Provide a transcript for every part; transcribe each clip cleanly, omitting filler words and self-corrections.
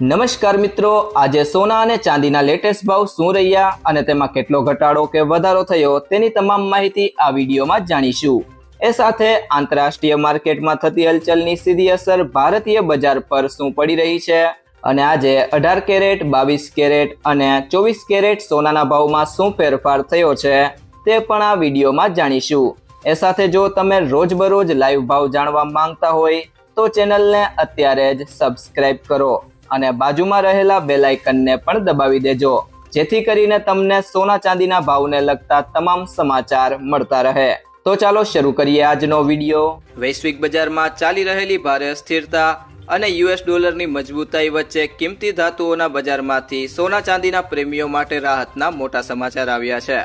નમસ્કાર મિત્રો, આજે સોના અને ચાંદીના લેટેસ્ટ ભાવ શું રહ્યા અને તેમાં કેટલો ઘટાડો કે વધારો થયો તેની તમામ માહિતી આ વિડીયોમાં જાણીશું। એ સાથે આંતરરાષ્ટ્રીય માર્કેટમાં થતી હલચલની સીધી અસર ભારતીય બજાર પર શું પડી રહી છે અને આજે 18 કેરેટ, 22 કેરેટ અને 24 કેરેટ સોનાના ભાવમાં શું ફેરફાર થયો છે તે પણ આ વિડીયોમાં જાણીશું। એ સાથે જો તમે રોજબરોજ લાઈવ ભાવ જાણવા માંગતા હોય તો ચેનલને અત્યારે જ સબસ્ક્રાઇબ કરો અને બાજુમાં રહેલા બેલ આઇકનને પણ દબાવી દેજો, જેથી કરીને તમને સોના ચાંદીના ભાવને લગતા તમામ સમાચાર મળતા રહે। તો ચાલો શરૂ કરીએ આજનો વિડીયો। વૈશ્વિક બજારમાં ચાલી રહેલી ભારે અસ્થિરતા અને યુએસ ડોલરની મજબૂતાઈ વચ્ચે કિંમતી ધાતુઓના બજારમાંથી સોના ચાંદીના પ્રેમીઓ માટે રાહતના મોટા સમાચાર આવ્યા છે।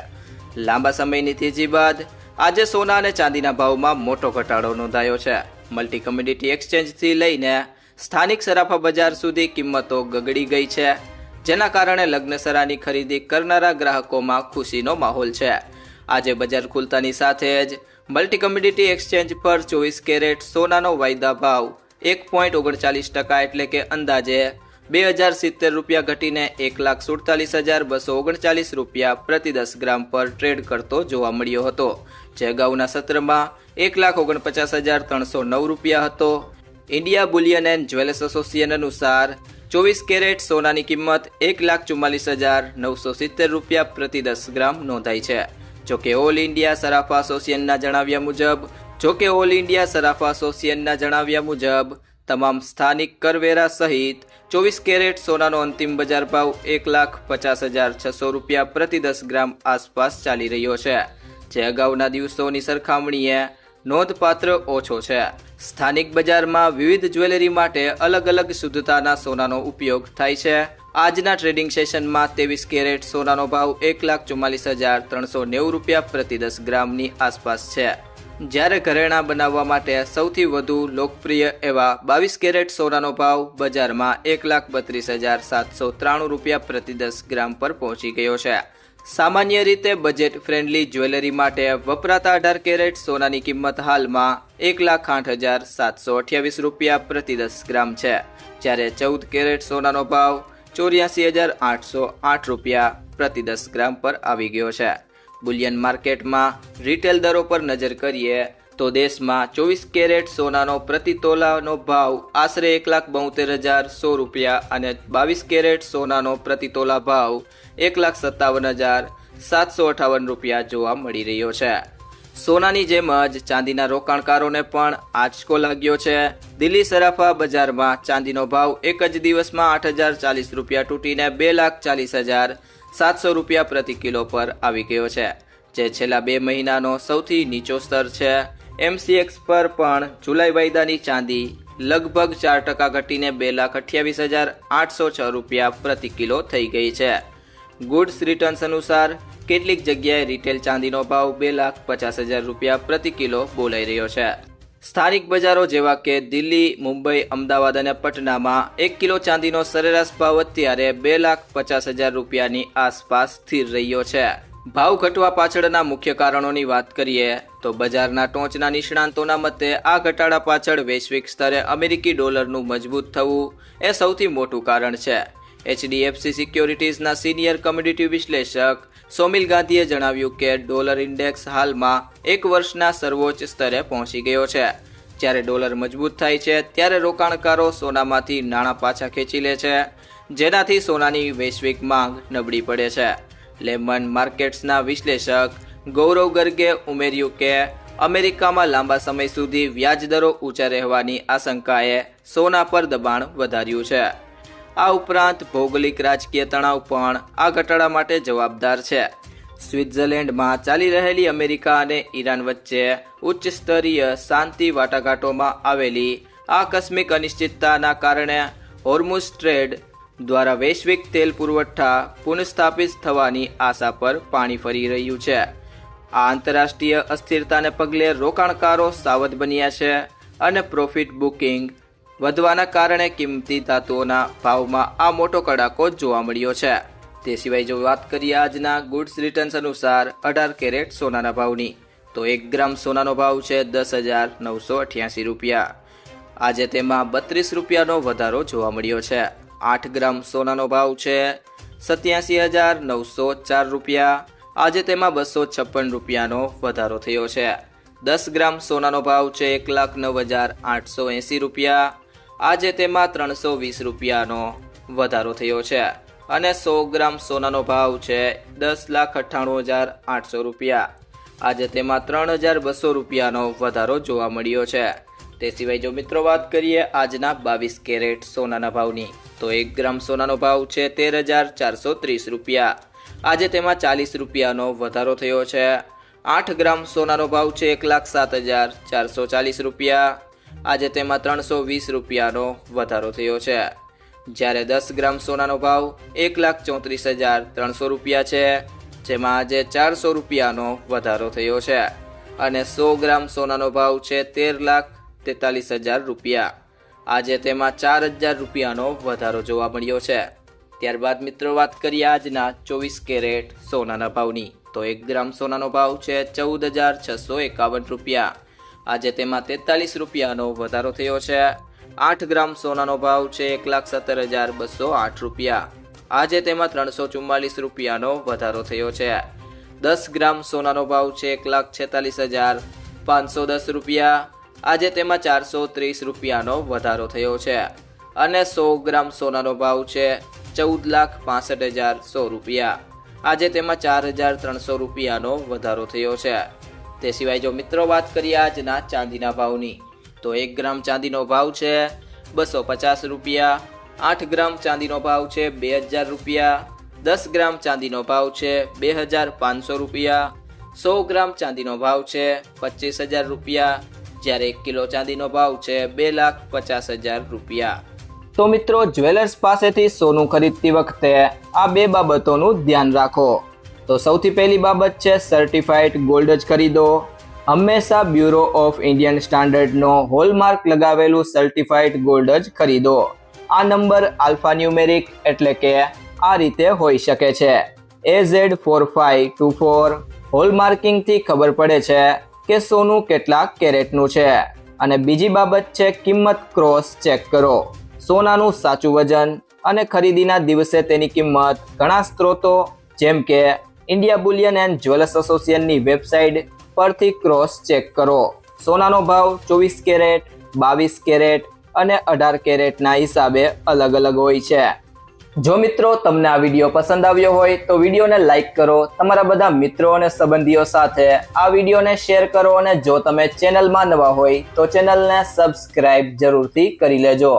લાંબા સમયની તેજી બાદ આજે સોના અને ચાંદીના ભાવમાં મોટો ઘટાડો નોંધાયો છે। મલ્ટી કમોડિટી એક્સચેન્જથી લઈને સ્થાનિક સરાફા બજાર સુધી કિંમતો ગગડી ગઈ છે, જેના કારણે લગ્નસરાની ખરીદી કરનારા ગ્રાહકોમાં ખુશીનો માહોલ છે। આજે બજાર ખુલતાની સાથે જ મલ્ટી કમોડિટી એક્સચેન્જ પર 24 કેરેટ સોનાનો વાયદા ભાવ 1.39% એટલે કે અંદાજે 2070 રૂપિયા ઘટીને 1,47,239 રૂપિયા પ્રતિ 10 ગ્રામ પર ટ્રેડ કરતો જોવા મળ્યો હતો, જે અગાઉના સત્રમાં 1,49,309 રૂપિયા હતો। India bullion and jewellers association અનુસાર 24 કેરેટ સોનાની કિંમત 1,44,970 રૂપિયા પ્રતિ 10 ગ્રામ નોંધાઈ છે। જોકે ઓલ ઇન્ડિયા સરાફા એસોસિએશનના જણાવ્યા મુજબ તમામ સ્થાનિક કરવેરા સહિત 24 કેરેટ સોનાનો અંતિમ બજાર ભાવ 1,50,600 રૂપિયા પ્રતિ 10 ગ્રામ આસપાસ ચાલી રહ્યો છે, જે અગાઉના દિવસોની સરખામણીએ નોંધપાત્ર ઓછો છે। સ્થાનિક બજારમાં વિવિધ જ્વેલરી માટે અલગ અલગ શુદ્ધતાના સોનાનો ઉપયોગ થાય છે। આજના ટ્રેડિંગ સેશનમાં 23 કેરેટ સોનાનો ભાવ 1,44,390 રૂપિયા પ્રતિ 10 ગ્રામની આસપાસ છે, જ્યારે ઘરેણાં બનાવવા માટે સૌથી વધુ લોકપ્રિય એવા 22 કેરેટ સોનાનો ભાવ બજારમાં 1,32,793 રૂપિયા પ્રતિ 10 ગ્રામ પર પહોંચી ગયો છે। સામાન્ય રીતે બજેટ ફ્રેન્ડલી જ્વેલરી માટે વપરાતા 18 કેરેટ સોનાની કિંમત હાલમાં 1,08,728 રૂપિયા પ્રતિ 10 ગ્રામ છે, જ્યારે 14 કેરેટ સોનાનો ભાવ 84,808 રૂપિયા પ્રતિ 10 ગ્રામ પર આવી ગયો છે। બુલિયન માર્કેટમાં રિટેલ દરો પર નજર કરીએ તો દેશમાં 24 કેરેટ સોનાનો પ્રતિ તોલાનો ભાવ આશરે 1,72,100 રૂપિયા અને 22 કેરેટ સોનાનો પ્રતિ તોલા ભાવ 1,57,758 રૂપિયા જોવા મળી રહ્યો છે। સોનાની જેમ જ ચાંદીના રોકાણકારોને પણ આંચકો લાગ્યો છે। દિલ્હી સરાફા બજારમાં ચાંદીનો ભાવ એક જ દિવસમાં 8,040 રૂપિયા તૂટીને 2,40,700 રૂપિયા પ્રતિ કિલો પર આવી ગયો છે, જે છેલ્લા 2 મહિનાનો સૌથી નીચો સ્તર છે। MCX પર પણ જુલાઈ વાયદાની ચાંદી લગભગ 4% ઘટીને 2,28,806 રૂપિયા પ્રતિ કિલો થઈ ગઈ છે। ગુડ્સ રિટર્ન્સ અનુસાર કેટલીક જગ્યાએ રિટેલ ચાંદીનો ભાવ 2,50,000 રૂપિયા પ્રતિ કિલો બોલાઈ રહ્યો છે। સ્થાનિક બજારો જેવા કે દિલ્હી, મુંબઈ, અમદાવાદ અને પટનામાં 1 કિલો ચાંદીનો સરેરાશ ભાવ અત્યારે 2,50,000 રૂપિયાની આસપાસ સ્થિર રહ્યો છે। ભાવ ઘટવા પાછળના મુખ્ય કારણોની વાત કરીએ તો બજારના ટોચના નિષ્ણાંતોના મતે આ ઘટાડા પાછળ વૈશ્વિક સ્તરે અમેરિકી ડોલરનું મજબૂત થવું એ સૌથી મોટું કારણ છે। HDFC સિક્યોરિટીઝના સિનિયર કોમોડિટી વિશ્લેષક સોમિલ ગાંધીએ જણાવ્યું કે ડોલર ઇન્ડેક્સ હાલમાં 1 વર્ષના સર્વોચ્ચ સ્તરે પહોંચી ગયો છે। જ્યારે ડોલર મજબૂત થાય છે ત્યારે રોકાણકારો સોનામાંથી નાણાં પાછા ખેંચી લે છે, જેનાથી સોનાની વૈશ્વિક માંગ નબળી પડે છે। લેમન માર્કેટ્સના વિશ્લેષક ગૌરવ ગર્ગે ઉમેર્યું કે અમેરિકામાં લાંબા સમય સુધી વ્યાજદરો ઊંચા રહેવાની આશંકાએ સોના પર દબાણ વધાર્યું છે। આ ઉપરાંત ભૌગોલિક રાજકીય તણાવ પણ આ ઘટાડા માટે જવાબદાર છે। સ્વિટ્ઝરલેન્ડમાં ચાલી રહેલી અમેરિકા અને ઈરાન વચ્ચે ઉચ્ચ સ્તરીય શાંતિ વાટાઘાટોમાં આવેલી આકસ્મિક અનિશ્ચિતતાના કારણે હોર્મુઝ સ્ટ્રેટ દ્વારા વૈશ્વિક તેલ પુરવઠા પુનઃસ્થાપિત થવાની આશા પર પાણી ફરી રહ્યું છે। આ આંતરરાષ્ટ્રીય અસ્થિરતાને પગલે રોકાણકારો સાવધ બન્યા છે અને પ્રોફિટ બુકિંગ વધવાના કારણે કિંમતી ધાતુઓના ભાવમાં આ મોટો કડાકો જોવા મળ્યો છે। તે સિવાય જો વાત કરીએ આજના ગુડ્સ રિટર્ન્સ અનુસાર 18 કેરેટ સોનાના ભાવની, તો 1 ગ્રામ સોનાનો ભાવ છે 10,988 રૂપિયા। આજે તેમાં 32 રૂપિયાનો વધારો જોવા મળ્યો છે। 8 ગ્રામ સોનાનો ભાવ છે 87,904 રૂપિયા, આજે તેમાં 256 રૂપિયાનો વધારો થયો છે. 10 ગ્રામ સોનાનો ભાવ છે 1,09,880 રૂપિયા, આજે તેમાં 320 રૂપિયાનો વધારો થયો છે. અને 100 ગ્રામ સોનાનો ભાવ છે 10,98,800 રૂપિયા, આજે તેમાં 3,200 રૂપિયાનો વધારો જોવા મળ્યો છે. તે સિવાય જો મિત્રો વાત કરીએ આજના 22 કેરેટ સોનાના ભાવની, તો 1 ગ્રામ સોનાનો ભાવ છે 13,430 રૂપિયા, આજે તેમાં 40 રૂપિયાનો વધારો થયો છે. 8 ગ્રામ સોનાનો ભાવ છે 1,07,440 રૂપિયા, આજે તેમાં 320 રૂપિયાનો વધારો થયો છે. જ્યારે 10 ગ્રામ સોનાનો ભાવ 1,34,300 રૂપિયા છે, જેમાં આજે 400 રૂપિયાનો વધારો થયો છે. અને 100 ગ્રામ સોનાનો ભાવ છે 13,43,000 રૂપિયા, આજે તેમાં 4,000 રૂપિયાનો વધારો જોવા મળ્યો છે. ત્યારબાદ મિત્રો વાત કરીએ આજના 24 કેરેટ સોનાના ભાવની, તો 1 ગ્રામ સોનાનો ભાવ છે 14,651 રૂપિયા, આજે તેમાં 43 રૂપિયાનો વધારો થયો છે. 8 ગ્રામ સોનાનો ભાવ છે 1,17,208 રૂપિયા, આજે તેમાં 344 રૂપિયાનો વધારો થયો છે. 10 ગ્રામ સોનાનો ભાવ છે 1,46,510 રૂપિયા, આજે તેમાં 430 રૂપિયાનો વધારો થયો છે. અને 100 ગ્રામ સોનાનો ભાવ છે 14,65,100 રૂપિયા, આજે તેમાં 4,300 રૂપિયાનો વધારો થયો છે. તે સિવાય જો મિત્રો વાત કરીએ આજના ચાંદીના ભાવની, તો 1 ગ્રામ ચાંદીનો ભાવ છે 250 રૂપિયા, 8 ગ્રામ ચાંદીનો ભાવ છે 2,000 રૂપિયા, 10 ગ્રામ ચાંદીનો ભાવ છે 2,500 રૂપિયા, 100 ગ્રામ ચાંદીનો ભાવ છે 25,000 રૂપિયા, જ્યારે 1 કિલો ચાંદીનો ભાવ છે 2,50,000 રૂપિયા. તો મિત્રો જ્વેલર્સ પાસેથી સોનું ખરીદતી વખતે આ બે બાબતોનું ધ્યાન રાખો. તો સૌથી પહેલી બાબત છે સર્ટિફાઈડ ગોલ્ડ જ ખરીદો. હંમેશા બ્યુરો ઓફ ઇન્ડિયન સ્ટાન્ડર્ડનો હોલમાર્ક લગાવેલું સર્ટિફાઈડ ગોલ્ડ જ ખરીદો. આ નંબર આલ્ફાન્યુમેરિક એટલે કે આ રીતે હોઈ શકે છે AZ4524. હોલમાર્કિંગથી ખબર પડે છે કે સોનું કેટલા કેરેટનું છે. અને બીજી બાબત છે કિંમત ક્રોસ ચેક કરો. સોનાનું સાચું વજન અને ખરીદીના દિવસે તેની કિંમત ઘણા સ્ત્રોતો જેમ કે ઇન્ડિયા બુલિયન એન્ડ જ્વેલર્સ એસોસિએશનની વેબસાઇટ પરથી ક્રોસ ચેક કરો. સોનાનો ભાવ 24 કેરેટ, 22 કેરેટ અને 18 કેરેટના હિસાબે અલગ અલગ હોય છે. જો મિત્રો તમને આ વિડીયો પસંદ આવ્યો હોય તો વિડીયોને લાઈક કરો, તમારા બધા મિત્રો અને સંબંધીઓ સાથે આ વિડીયોને શેર કરો અને જો તમે ચેનલમાં નવા હોય તો ચેનલને સબસ્ક્રાઇબ જરૂરથી કરી લેજો.